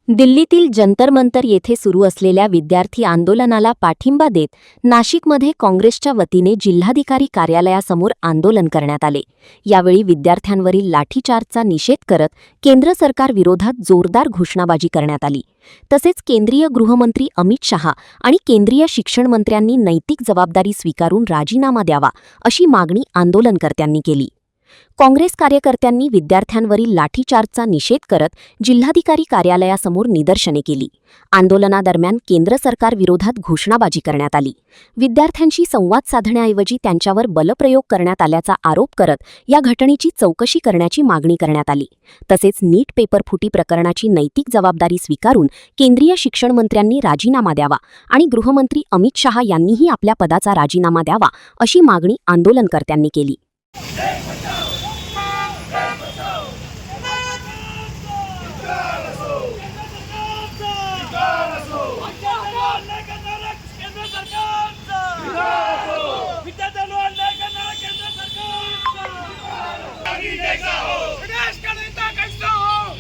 दिल्लीतील जंतर मंतर येथे सुरू असलेल्या विद्यार्थी आंदोलनाला पाठिंबा देत नाशिकमध्ये काँग्रेसच्या वतीने जिल्हाधिकारी कार्यालयासमोर आंदोलन करण्यात आले। यावेळी विद्यार्थ्यांवरील लाठीचार्जचा निषेध करत केंद्र सरकार विरोधात जोरदार घोषणाबाजी करण्यात आली। तसेच केंद्रीय गृहमंत्री अमित शहा आणि केंद्रीय शिक्षण मंत्र्यांनी नैतिक जबाबदारी स्वीकारून राजीनामा द्यावा अशी मागणी आंदोलनकर्त्यांनी केली। काँग्रेस कार्यकर्त्यांनी विद्यार्थ्यांवरील लाठीचार्जचा निषेध करत जिल्हाधिकारी कार्यालयासमोर निदर्शने केली। आंदोलनादरम्यान केंद्र सरकार विरोधात घोषणाबाजी करण्यात आली। विद्यार्थ्यांशी संवाद साधण्याऐवजी त्यांच्यावर बलप्रयोग करण्यात आल्याचा आरोप करत या घटनेची चौकशी करण्याची मागणी करण्यात आली। तसेच नीट पेपर फुटी प्रकरणाची नैतिक जबाबदारी स्वीकारून केंद्रीय शिक्षण मंत्र्यांनी राजीनामा द्यावा आणि गृहमंत्री अमित शहा यांनीही आपल्या पदाचा राजीनामा द्यावा अशी मागणी आंदोलनकर्त्यांनी केली।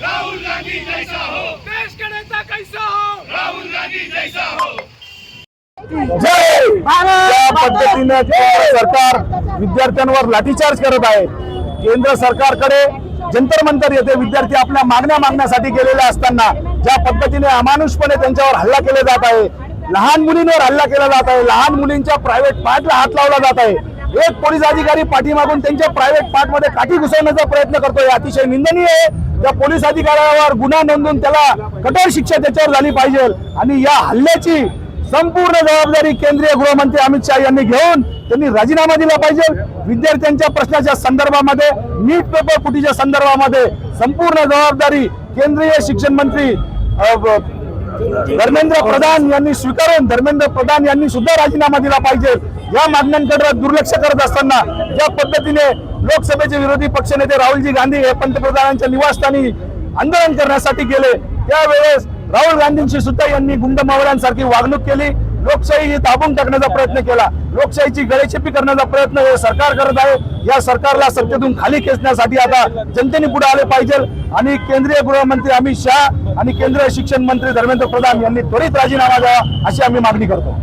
राहुल गांधी जैसा हो, देश का नेता कैसा हो, राहुल गांधी जैसा हो। जय या पद्धतीने केंद्र सरकार विद्यार्थ्यांवर लाठीचार्ज करत आहे। केंद्र सरकारकडे जंतर मंतर येथे विद्यार्थी आपल्या मागण्यासाठी गेलेले असताना ज्या पद्धतीने अमानुषपणे त्यांच्यावर हल्ला केला जात आहे, लहान मुलींवर हल्ला केला जात आहे, लहान मुलींच्या प्रायव्हेट पार्टला हात लावला जात आहे, एक पोलीस अधिकारी पाठीमागून त्यांच्या प्रायव्हेट पार्टमध्ये काठी घुसवण्याचा प्रयत्न करतोय, अतिशय निंदनीय आहे। त्या पोलीस अधिकाऱ्यावर गुन्हा नोंदवून त्याला कठोर शिक्षा त्याच्यावर झाली पाहिजे आणि या हल्ल्याची संपूर्ण जबाबदारी केंद्रीय गृहमंत्री अमित शहा यांनी घेऊन त्यांनी राजीनामा दिला पाहिजे। विद्यार्थ्यांच्या प्रश्नाच्या संदर्भामध्ये, नीट पेपर फुटीच्या संदर्भामध्ये संपूर्ण जबाबदारी केंद्रीय शिक्षण मंत्री धर्मेंद्र प्रधान यांनी स्वीकारून धर्मेंद्र प्रधान यांनी सुद्धा राजीनामा दिला पाहिजे। या मागण्यांकडे दुर्लक्ष करत असताना ज्या पद्धतीने लोकसभेचे विरोधी पक्षनेते राहुलजी गांधी हे पंतप्रधानांच्या निवासस्थानी आंदोलन करण्यासाठी गेले, त्यावेळेस राहुल गांधींशी सुद्धा यांनी गुंडमावळ्यांसारखी वागणूक केली, लोकशाही ही दाबून टाकण्याचा प्रयत्न केला, लोकशाहीची गळेचेपी करण्याचा प्रयत्न हे सरकार करत आहे। या सरकारला सत्तेतून खाली खेचण्यासाठी आता जनतेने पुढे आले पाहिजे आणि केंद्रीय गृहमंत्री अमित शहा आणि केंद्रीय शिक्षण मंत्री धर्मेंद्र प्रधान यांनी त्वरित राजीनामा द्यावा अशी आम्ही मागणी करतो।